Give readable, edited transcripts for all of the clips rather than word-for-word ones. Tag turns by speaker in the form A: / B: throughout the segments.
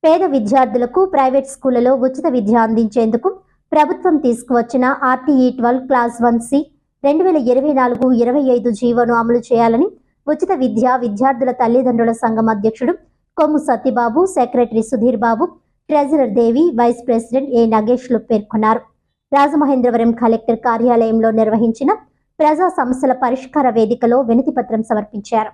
A: పేద విద్యార్థులకు ప్రైవేట్ స్కూళ్లలో ఉచిత విద్య అందించేందుకు ప్రభుత్వం తీసుకువచ్చిన ఆర్టీఈ 12 క్లాస్ 1C 2024-25 జీవోను అమలు చేయాలని ఉచిత విద్యార్థుల తల్లిదండ్రుల సంఘం అధ్యక్షుడు కొమ్ము సత్యబాబు, సెక్రటరీ సుధీర్ బాబు, ట్రెజరర్ దేవి, వైస్ ప్రెసిడెంట్ ఏ నగేష్లు పేర్కొన్నారు. రాజమహేంద్రవరం కలెక్టర్ కార్యాలయంలో నిర్వహించిన ప్రజా సమస్యల పరిష్కార వేదికలో వినతిపత్రం సమర్పించారు.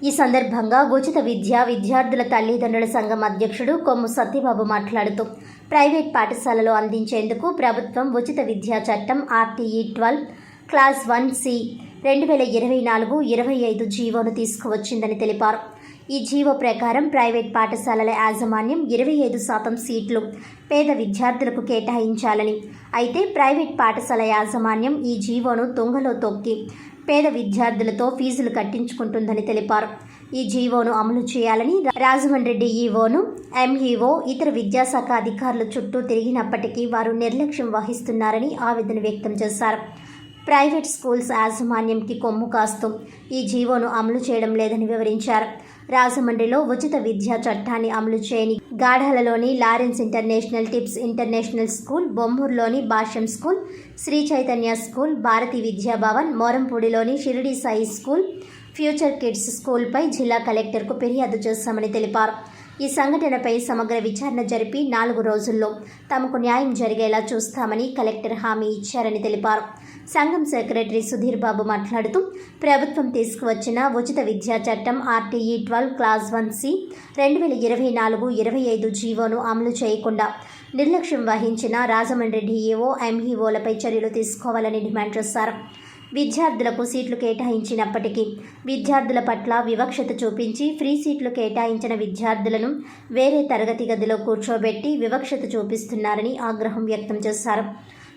A: ఈ సందర్భంగా ఉచిత విద్యార్థుల తల్లిదండ్రుల సంఘం అధ్యక్షుడు కొమ్ము సత్యబాబు మాట్లాడుతూ, ప్రైవేట్ పాఠశాలలో అందించేందుకు ప్రభుత్వం ఉచిత విద్యా చట్టం ఆర్టీఈ 12 క్లాస్ 1C 2024-25 జీవోను తీసుకువచ్చిందని తెలిపారు. ఈ జీవో ప్రకారం ప్రైవేట్ పాఠశాలల యాజమాన్యం 25% సీట్లు పేద విద్యార్థులకు కేటాయించాలని, అయితే ప్రైవేట్ పాఠశాల యాజమాన్యం ఈ జీవోను తుంగలో తొక్కి పేద విద్యార్థులతో ఫీజులు కట్టించుకుంటుందని తెలిపారు. ఈ జీవోను అమలు చేయాలని రాజమండ్రి డిఈఓను, ఎంఈఓ, ఇతర విద్యాశాఖ అధికారులు చుట్టూ తిరిగినప్పటికీ వారు నిర్లక్ష్యం వహిస్తున్నారని ఆవేదన వ్యక్తం చేశారు. ప్రైవేట్ స్కూల్స్ యాజమాన్యంకి కొమ్ము కాస్తూ ఈ జీవోను అమలు చేయడం లేదని వివరించారు. రాజమండ్రిలో ఉచిత విద్యా చట్టాన్ని అమలు చేయని గాఢాలలోని Lawrence international tips international school, బొమ్మూరులోని భాష్యం స్కూల్, శ్రీ చైతన్య స్కూల్, భారతీ విద్యాభవన్, మోరంపూడిలోని Shiridi Sai school, future kids స్కూల్పై జిల్లా కలెక్టర్కు ఫిర్యాదు చేశామని తెలిపారు. ఈ సంఘటనపై సమగ్ర విచారణ జరిపి 4 రోజుల్లో తమకు న్యాయం జరిగేలా చూస్తామని కలెక్టర్ హామీ ఇచ్చారని తెలిపారు. సంఘం సెక్రటరీ సుధీర్ బాబు మాట్లాడుతూ, ప్రభుత్వం తీసుకువచ్చిన ఉచిత విద్యా చట్టం ఆర్టీఈ 12 క్లాస్ 1C 2024-25 జీవోను అమలు చేయకుండా నిర్లక్ష్యం వహించిన రాజమండ్రి డిఈఓ, ఎంఈఓలపై చర్యలు తీసుకోవాలని డిమాండ్ చేశారు. విద్యార్థులకు సీట్లు కేటాయించినప్పటికీ విద్యార్థుల పట్ల వివక్షత చూపించి ఫ్రీ సీట్లు కేటాయించిన విద్యార్థులను వేరే తరగతి గదిలో కూర్చోబెట్టి వివక్షత చూపిస్తున్నారని ఆగ్రహం వ్యక్తం చేశారు.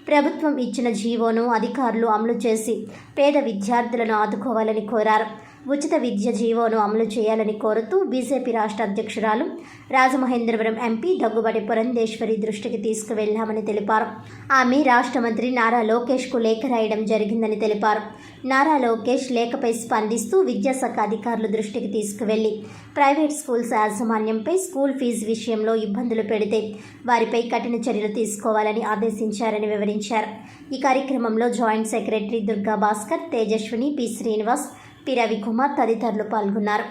A: ప్రభుత్వం ఇచ్చిన జీవోను అధికారులు అమలు చేసి పేద విద్యార్థులను ఆదుకోవాలని కోరారు. ఉచిత విద్య జీవోను అమలు చేయాలని కోరుతూ బీజేపీ రాష్ట్ర అధ్యక్షురాలు, రాజమహేంద్రవరం ఎంపీ దగ్గుబాటి పురంధేశ్వరి దృష్టికి తీసుకువెళ్లామని తెలిపారు. ఆమె రాష్ట్ర మంత్రి నారా లోకేష్కు లేఖ రాయడం జరిగిందని తెలిపారు. నారా లోకేష్ లేఖపై స్పందిస్తూ విద్యాశాఖ అధికారుల దృష్టికి తీసుకువెళ్లి ప్రైవేట్ స్కూల్స్ యాజమాన్యంపై స్కూల్ ఫీజు విషయంలో ఇబ్బందులు పెడితే వారిపై కఠిన చర్యలు తీసుకోవాలని ఆదేశించారని వివరించారు. ఈ కార్యక్రమంలో joint secretary Durga Bhaskar, Tejaswini, P Srinivas, P Ravikumar తదితరులు పాల్గొన్నారు.